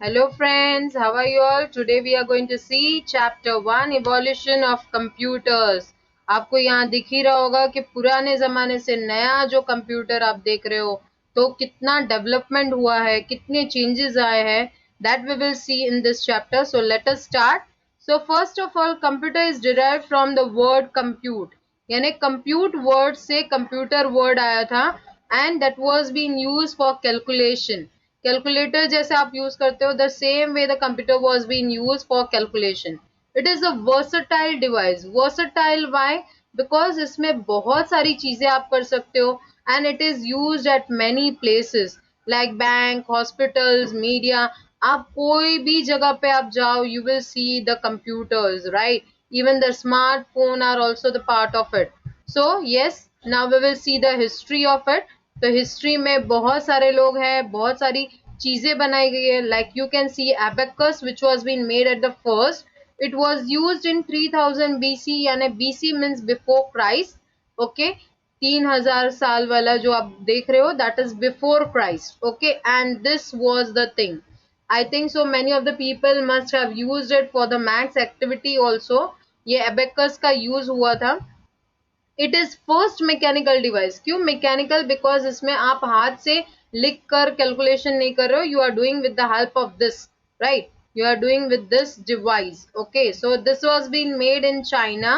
Hello friends, how are you all? Today we are going to see chapter 1 evolution of computers. आपको यहाँ दिख ही रहा होगा कि पुराने जमाने से नया जो कंप्यूटर आप देख रहे हो तो कितना डेवलपमेंट हुआ है, कितने चेंजेस आए हैं, that we will see in this chapter. So let us start. So first of all, computer is derived from the word compute. यानी compute word से computer word आया था and that was being used for calculation. Calculator जैसे आप use करते हो the same way the computer was being used for calculation. It is a versatile device. Versatile why? Because इसमें बहुत सारी चीजें आप कर सकते हो and it is used at many places like bank, hospitals, media. आप कोई भी जगह पे आप जाओ you will see the computers, right? Even the smartphone are also the part of it. So yes, now we will see the history of it. तो history में बहुत सारे लोग हैं, बहुत सारी चीजें बनाई गई है. Like you can C abacus which was being made at the first. It was used in 3000 BC, यानी BC means before Christ. Okay, 3000 साल वाला जो आप देख रहे हो that is before Christ. Okay, and this was the thing. I think so many of the people must have used it for the maths activity also. ये abacus का use हुआ था. It is first mechanical device. क्यों mechanical? Because इसमें आप हाथ से लिख कर कैलकुलेशन नहीं कर रहे हो, you are doing with the help of this, right? You are doing with this device. Okay, so this was been made in China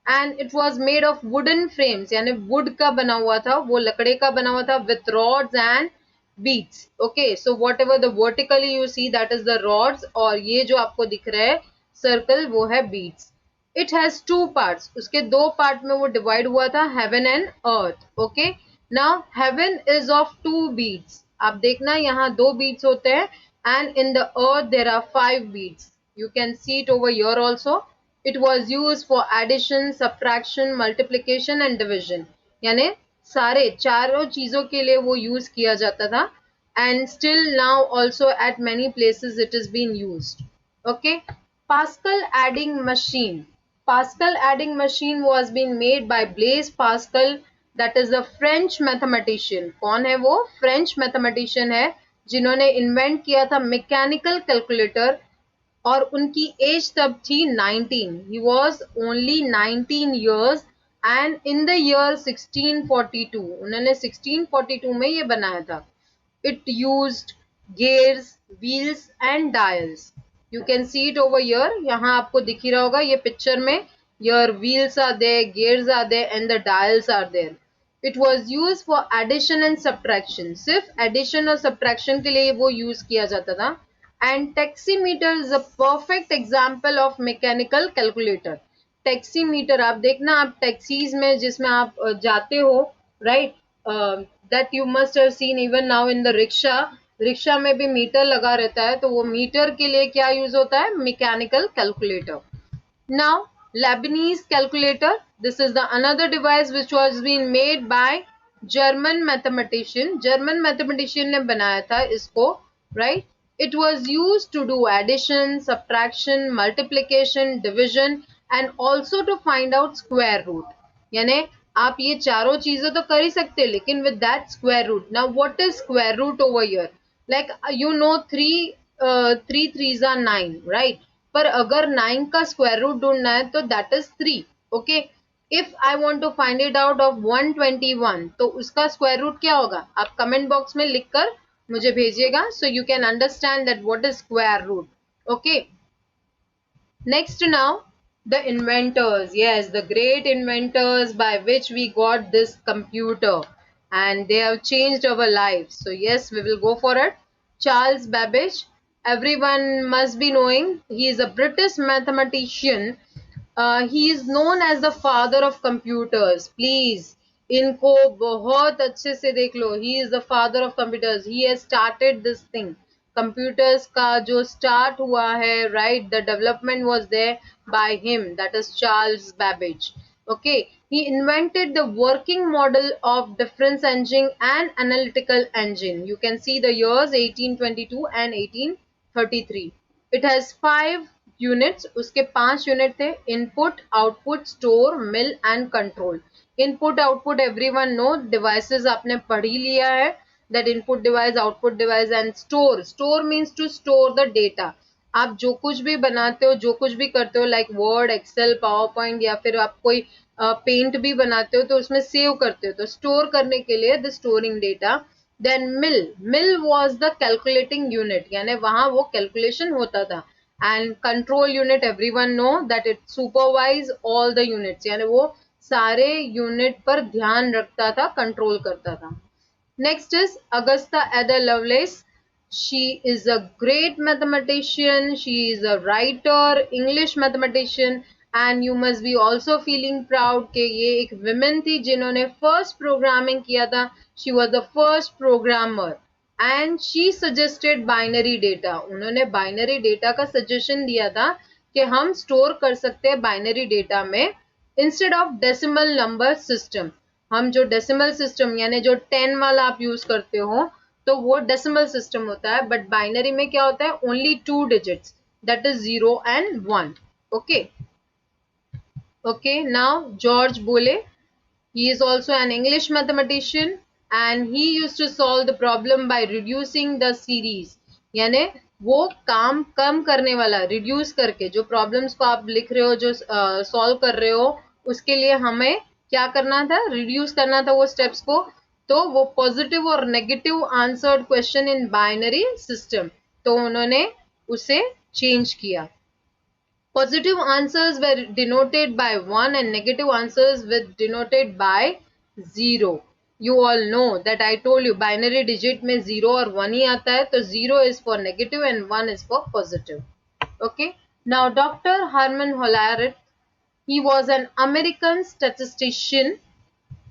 and it was made of wooden frames, यानी wood का बना हुआ था, वो लकड़े का बना हुआ था with rods and beats. Okay, so whatever the vertically you see that is the rods, और ये जो आपको दिख रहा है सर्कल वो है beats. It has two parts. उसके दो पार्ट में वो डिवाइड हुआ था, heaven and earth. Okay, now heaven is of two beats. आप देखना यहाँ दो बीट्स होते हैं and in the earth there are five beats. You can see it over here also. It was used for addition, subtraction, multiplication and division. यानी सारे चारों चीजों के लिए वो यूज किया जाता था and still now also at many places it is being used. Okay, Pascal adding machine. Pascal adding machine was being made by Blaise Pascal, that is a French mathematician. कौन है वो? French mathematician है जिन्होंने invent किया था mechanical calculator और उनकी as तब थी 19. He was only 19 years and in the year 1642 उन्होंने 1642 में ये बनाया था. It used gears, wheels and dials. You can see it over here. यहाँ आपको दिख ही रहा होगा ये पिक्चर में. Your wheels are there, gears are there and the dials are there. It was used for addition and subtraction. सिर्फ addition और subtraction के लिए वो use किया जाता था. And taximeter is a perfect example of mechanical calculator. Taximeter आप देखना, आप टैक्सीज में जिसमें आप जाते हो, right? that you must have seen even now in the rickshaw. Rickshaw में भी मीटर लगा रहता है, तो वो मीटर के लिए क्या यूज होता है? Mechanical calculator. Now Lebanese calculator. This is the another device which was being made by German mathematician. German mathematician ने बनाया था इसको, right? It was used to do addition, subtraction, multiplication, division and also to find out square root. यानी आप ये चारों चीजें तो कर ही सकते हैं लेकिन with that square root. Now what is square root over here? Like you know 3 threes are 9, right? पर अगर 9 का स्क्वायर रूट ढूंढना है तो that is 3. Okay, if I want to find it out of 121 तो उसका स्क्वायर रूट क्या होगा? आप कमेंट बॉक्स में लिखकर मुझे भेजिएगा so you can understand that what is square root. Okay, next now the inventors. Yes, the great inventors by which we got this computer and they have changed our lives. So yes, we will go for it. Charles Babbage, everyone must be knowing. He is a British mathematician. He is known as the father of computers. Please इनको बहुत अच्छे से देख लो. He is the father of computers. He has started this thing. Computers का जो start हुआ है, right? The development was there by him. That is Charles Babbage. Okay, he invented the working model of difference engine and analytical engine. You can see the years 1822 and 1833. It has 5 units. उसके 5 unit थे. Input, output, store, mill and control. Input output everyone know. Devices आपने पढ़ ही लिया है. that input device, output device and store means to store the data. आप जो कुछ भी बनाते हो, जो कुछ भी करते हो, like word, excel, power point या फिर आप कोई पेंट भी बनाते हो तो उसमें सेव करते हो, तो स्टोर करने के लिए the storing data. Then mill was the calculating unit, यानी वहां वो कैलकुलेशन होता था. And control unit, everyone know that it supervise all the units, यानी वो सारे यूनिट पर ध्यान रखता था, कंट्रोल करता था. Next is Augusta Ada Lovelace. She is a great mathematician. She is a writer, English mathematician, and you must be also feeling proud कि ये एक women थी जिन्होंने first programming किया था. She was the first programmer and she suggested binary data. उन्होंने binary data का suggestion दिया था कि हम store कर सकते हैं binary data में instead of decimal number system. हम जो डेसिमल सिस्टम यानी जो 10 वाला आप यूज करते हो तो वो डेसिमल सिस्टम होता है, बट बाइनरी में क्या होता है, only 2 digits, that is 0 and 1. Okay, now George Boole, he is also an English mathematician and he used to solve the problem by reducing the series. यानी वो काम कम करने वाला, रिड्यूस करके जो प्रॉब्लम्स को आप लिख रहे हो, जो सॉल्व कर रहे हो, उसके लिए हमें क्या करना था, रिड्यूस करना था वो स्टेप्स को. तो वो पॉजिटिव और negative answered question in binary system, तो उन्होंने उसे चेंज किया. Positive answers were denoted by 1 and negative answers were denoted by 0. You all know that I told you binary digit में 0 और 1 ही आता है, तो 0 is for negative and 1 is for positive. Okay. Now Dr. Herman Hollerith, he was an American statistician,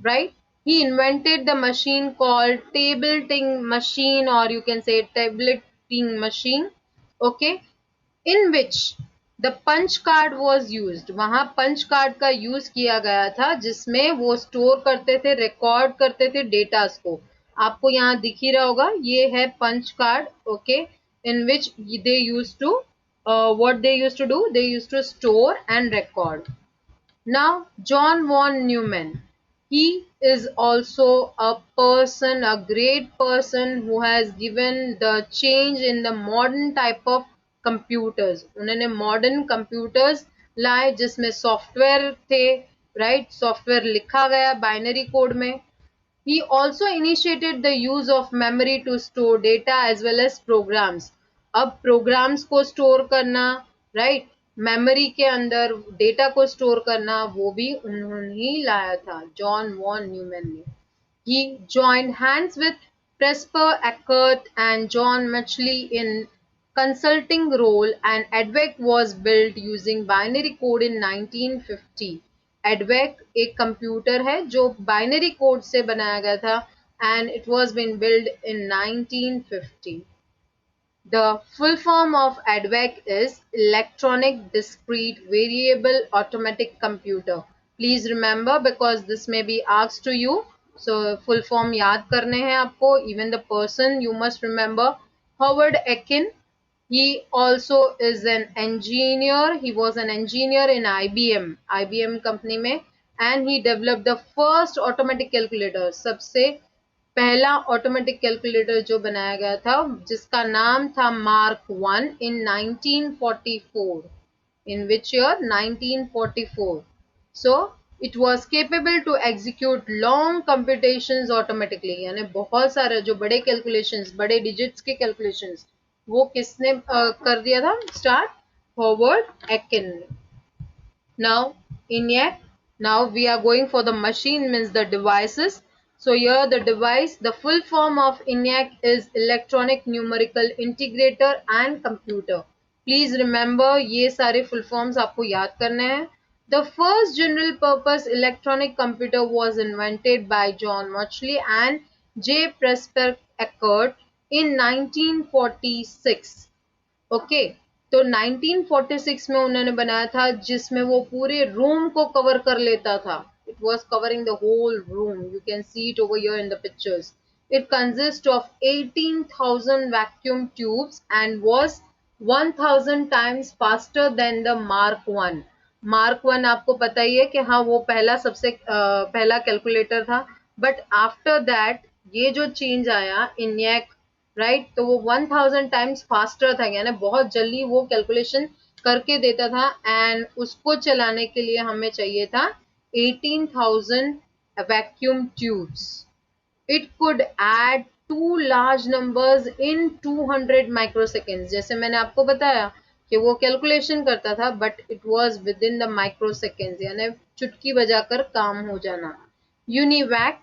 right? He invented the machine called tableting machine, or you can say tableting machine. Okay. In which the punch card was used, वहां punch card का use किया गया था जिसमें वो store करते थे, record करते थे डेटास को. आपको यहाँ दिख ही रहा होगा, ये है punch card. Okay, in which they use to what they use to do, they use to store and record. Now John von Neumann, he is also a person, a great person who has given the change in the modern type of computers. उन्होंने modern computers लाए जिसमें software थे, right, software लिखा गया binary code में. He also initiated the use of memory to store data as well as programs. अब programs को store करना, राइट, मेमोरी के अंदर डेटा को स्टोर करना, वो भी उन्होंने ही लाया था, जॉन वॉन न्यूमैन ने. He joined hands with Presper Eckert and John Mauchly in consulting role, and ADVEC was built using binary code in 1950. ADVEC एक कंप्यूटर है जो बाइनरी कोड से बनाया गया था and it was been built in 1950. The full form of ADVEC is Electronic Discrete Variable Automatic Computer. Please remember because this may be asked to you. So full form याद करने हैं आपको. Even the person you must remember, Howard Aiken. He also is an engineer. He was an engineer in IBM company में, and he developed the first automatic calculator. सबसे पहला automatic calculator जो बनाया गया था जिसका नाम था Mark I in 1944. In which year? 1944. So it was capable to execute long computations automatically. यानी बहुत सारे जो बड़े कैलकुलेशंस, बड़े डिजिट्स के कैलकुलेशंस, वो किसने कर दिया था स्टार्ट? हॉवर्ड एकिन ने. Now ENIAC. Now we are going for the machine, means the devices. So here the device, the full form of ENIAC is Electronic Numerical Integrator and Computer. Please remember ये सारे full forms आपको याद करने हैं. The first general purpose electronic computer was invented by John Mauchly and J. Presper Eckert in 1946. Okay, तो 1946 में उन्होंने बनाया था जिसमें वो पूरे रूम को कवर कर लेता था. It was covering the whole room. You can see it over here in the pictures. It consist of 18,000 vacuum tubes and was 1,000 times faster than the mark one. Mark one आपको पता ही है कि हाँ वो पहला सबसे पहला कैलकुलेटर था, बट आफ्टर दैट ये जो चेंज आया ENIAC, राइट, तो वो 1000 टाइम्स फास्टर था, यानी बहुत जल्दी वो कैलकुलेशन करके देता था, एंड उसको चलाने के लिए हमें चाहिए था 18,000 vacuum tubes. It could add two large numbers in 200 microseconds. जैसे मैंने आपको बताया कि वो कैलकुलेशन करता था, but it was with in the microseconds, यानी चुटकी बजाकर काम हो जाना. UNIVAC.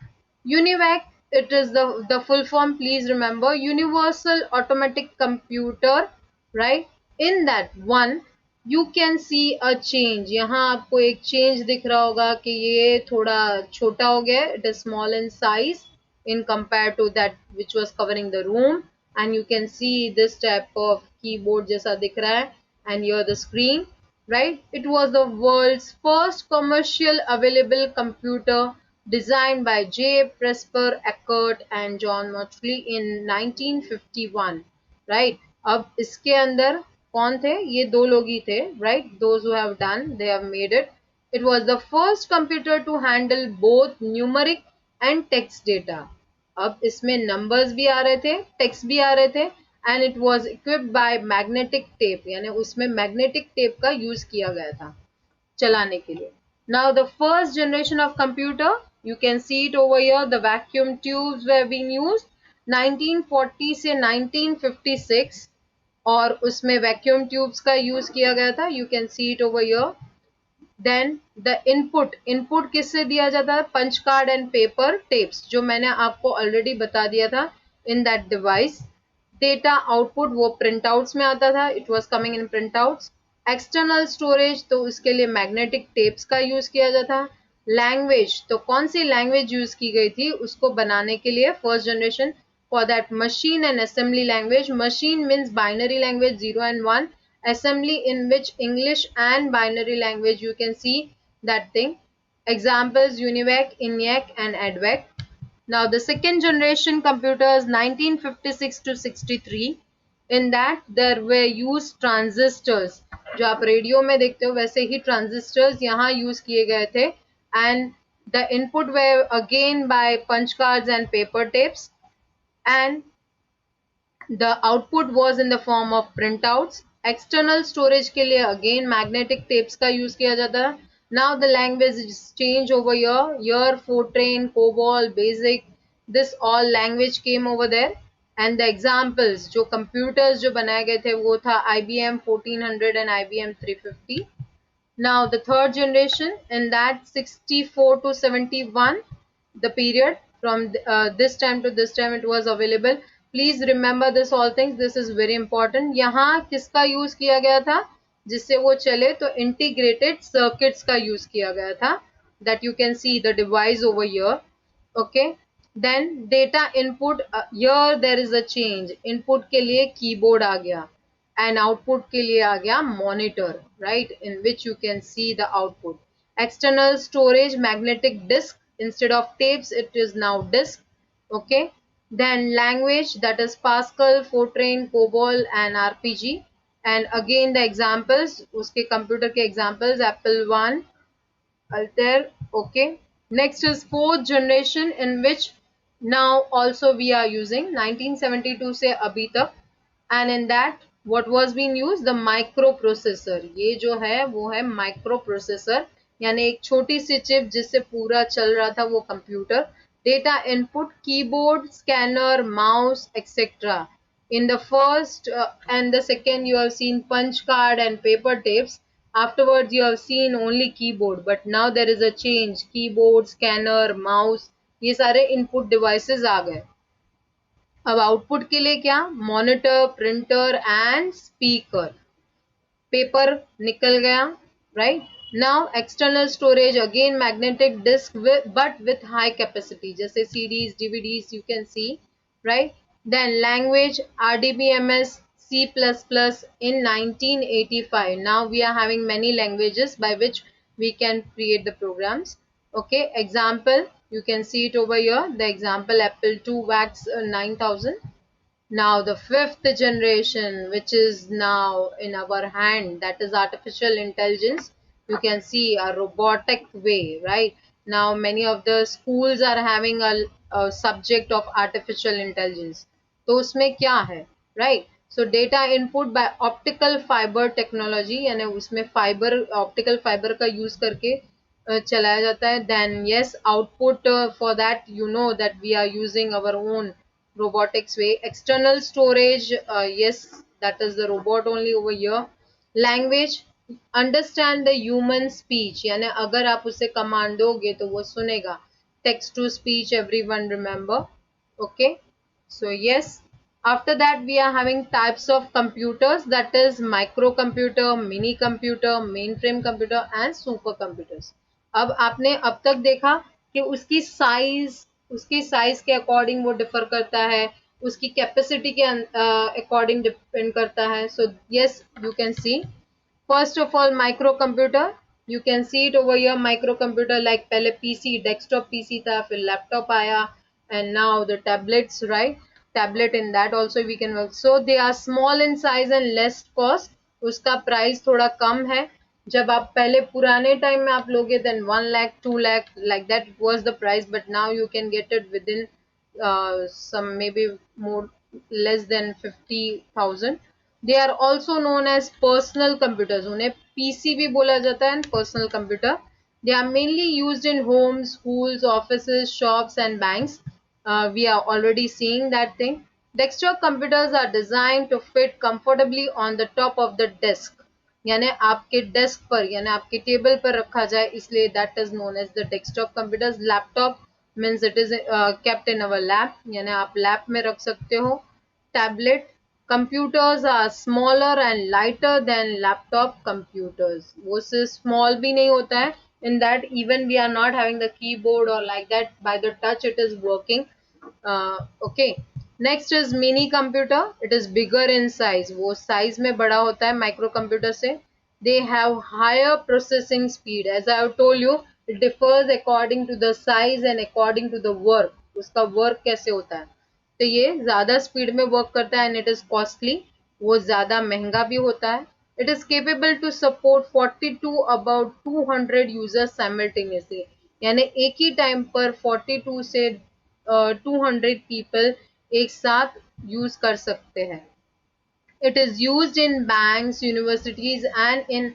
UNIVAC, it is the full form, please remember, Universal Automatic Computer, right? In that one you can see a change. यहाँ आपको एक change दिख रहा होगा कि ये थोड़ा छोटा हो गया, it is small in size in compared to that which was covering the room, and you can see this type of keyboard जैसा दिख रहा है, and here the screen, right? It was the world's first commercial available computer designed by J. Presper Eckert and John Mauchly in 1951, right? अब इसके अंदर कौन थे? ये दो लोग ही थे, right? Those who have done, they have made it. It was the first computer to handle both numeric and text data. अब इसमें नंबर्स भी आ रहे थे, टेक्स्ट भी आ रहे थे, and it was equipped by magnetic tape, यानी उसमें मैग्नेटिक टेप का यूज किया गया था चलाने के लिए. Now the first generation of computer, you can see it over here, the vacuum tubes were been used 1940 से 1956, और उसमें वैक्यूम ट्यूब्स का यूज किया गया था. You can see it over here. Then the input किससे दिया जाता है? Punch card and paper tapes, जो मैंने आपको ऑलरेडी बता दिया था in that device. Data output वो प्रिंट आउट्स में आता था, it was coming in print outs. External storage, तो उसके लिए मैग्नेटिक टेप्स का यूज किया जाता. लैंग्वेज, तो कौन सी लैंग्वेज यूज की गई थी उसको बनाने के लिए? First generation, for that machine and assembly language. Machine means binary language 0 and 1, assembly in which English and binary language, you can see that thing. Examples: UNIVAC, ENIAC and ADVAC. Now the second generation computers 1956 to 63, in that there were used transistors. जो आप radio में देखते हो वैसे ही transistors यहाँ use किए गए थे, and the input were again by punch cards and paper tapes, and the output was in the form of printouts. External storage के लिए again magnetic tapes का use किया जाता है. Now the language is changed over here. Here Fortran, COBOL, BASIC, this all language came over there. And the examples, जो computers जो बनाए गए थे वो था IBM 1400 and IBM 350. Now the third generation, in that 64 to 71, the period from this time to this time it was available. Please remember this all things, this is very important. यहाँ किसका use किया गया था जिससे वो चले? तो integrated circuits का यूज किया गया था, that you can see the device over here. Okay, then data input, here there is a change. Input के लिए keyboard आ गया, and output के लिए आ गया monitor, right, in which you can see the output. External storage, magnetic disk, instead of tapes it is now disk. Okay, then language, that is Pascal, Fortran, COBOL and RPG. And again the examples, उसके computer के examples, Apple 1, Altair. Okay, next is fourth generation, in which now also we are using 1972 से अभी तक, and in that what was being used? The microprocessor. ये जो है वो है microprocessor, यानी एक छोटी सी चिप जिससे पूरा चल रहा था वो computer. Data input, keyboard, scanner, mouse, etc. In the first and the second you have seen punch card and paper tapes. Afterwards you have seen only keyboard, but now there is a change. Keyboard, scanner, mouse, ये सारे input devices आ गए. अब output के लिए क्या? Monitor, printer and speaker. Paper निकल गया, right. Now external storage, again magnetic disk but with high capacity, जैसे CDs, DVDs, you can see, right. Then language, RDBMS, C++ in 1985. Now we are having many languages by which we can create the programs. Okay, example, you can see it over here. The example, Apple II VAX 9000. Now the fifth generation, which is now in our hand, that is artificial intelligence. You can see a robotic way, right? Now many of the schools are having a subject of artificial intelligence. तो उसमें क्या है, right? So data input by optical fibre technology, यानी उसमें fibre, optical fibre का use करके चलाया जाता है। Then yes, output for that you know that we are using our own robotics way. External storage, yes, that is the robot only over here. Language, understand the human speech, यानी अगर आप उसे command दोगे तो वो सुनेगा. Text to speech, everyone remember. Okay, so yes, after that we are having types of computers, that is microcomputer, mini computer, mainframe computer and supercomputers. अब आपने अब तक देखा कि उसकी साइज के अकॉर्डिंग वो डिफर करता है, उसकी कैपेसिटी के अकॉर्डिंग डिपेंड करता है. So yes, you can C first of all microcomputer, you can see it over here. Microcomputer, like पहले PC, desktop PC था, फिर laptop आया, and now the tablets, right? Tablet, in that also we can work. So they are small in size and less cost. उसका price थोड़ा कम है. जब आप पहले पुराने टाइम में आप लोगे then 1 lakh 2 lakh like that was the price, but now you can get it within some maybe more less than 50,000. They are also known as personal computers. उन्हें PC भी बोला जाता है and personal computer. They are mainly used in homes, schools, offices, shops and banks. We are already seeing that thing. Desktop computers are designed to fit comfortably on the top of the desk. यानी आपके desk पर, यानी आपके table पर रखा जाए, इसलिए that is known as the desktop computers. Laptop means it is kept in our lap, यानी आप लैप में रख सकते हो. Tablet computers are smaller and lighter than laptop computers. वो से small भी नहीं होता है, in that even we are not having the keyboard or like that, by the touch it is working. Okay, next is mini computer. It is bigger in size, वो size में बड़ा होता है micro computer से. They have higher processing speed. As I have told you, it differs according to the size and according to the work. उसका work कैसे होता है. तो ये ज्यादा स्पीड में वर्क करता है एंड इट इज कॉस्टली, वो ज्यादा महंगा भी होता है. It is capable to support 40 to about 200 users simultaneously, यानी एक ही टाइम पर 42 से 200 पीपल एक साथ यूज कर सकते हैं. It is used in banks, universities and in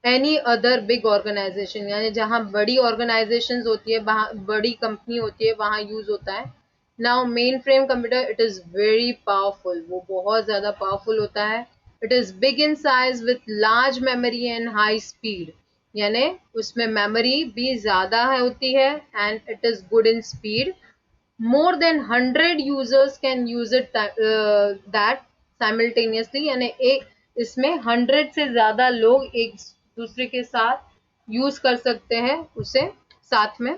any other big organization. यानी जहाँ बड़ी organizations होती है, बड़ी कंपनी होती है, वहाँ यूज होता है. Now mainframe computer, it is very powerful. वो बहुत ज़्यादा powerful होता है. It is big in size with large memory and high speed. यानी उसमें memory भी ज़्यादा होती है and it is good in speed. More than 100 users can use it that simultaneously, यानी एक इसमें 100 से ज्यादा लोग एक दूसरे के साथ यूज कर सकते हैं उसे साथ में.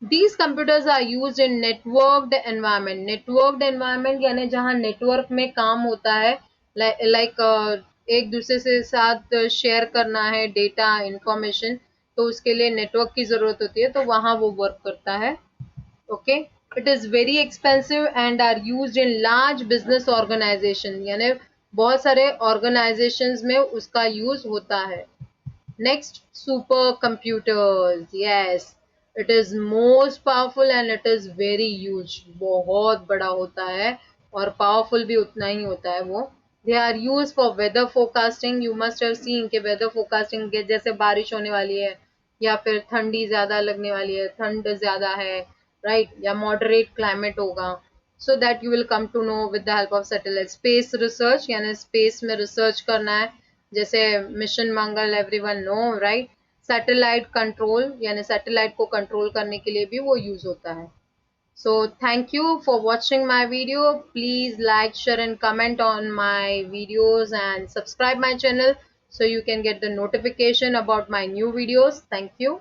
These computers are used in networked environment. Networked environment यानी जहाँ नेटवर्क में काम होता है, like एक दूसरे से साथ शेयर करना है डेटा इंफॉर्मेशन, तो उसके लिए नेटवर्क की जरूरत होती है, तो वहाँ वो वर्क करता है. Okay, it is very expensive and are used in large business organization, यानी बहुत सारे organizations में उसका use होता है. Next, supercomputers. Yes, it is most powerful and it is very huge. बहुत बड़ा होता है और powerful भी उतना ही होता है वो. They are used for weather forecasting. You must have seen कि weather forecasting के जैसे बारिश होने वाली है या फिर ठंडी ज्यादा लगने वाली है, ठंड ज्यादा है, राइट, या मॉडरेट क्लाइमेट होगा. So that you will come to know with the help of satellite. Space research, यानी स्पेस में रिसर्च करना है, जैसे mission Mangal, everyone know, right. Satellite control, यानी सैटेलाइट को कंट्रोल करने के लिए भी वो यूज होता है. So thank you for watching my video. Please like, share and comment on my videos and subscribe my channel so you can get the notification about my new videos. Thank you.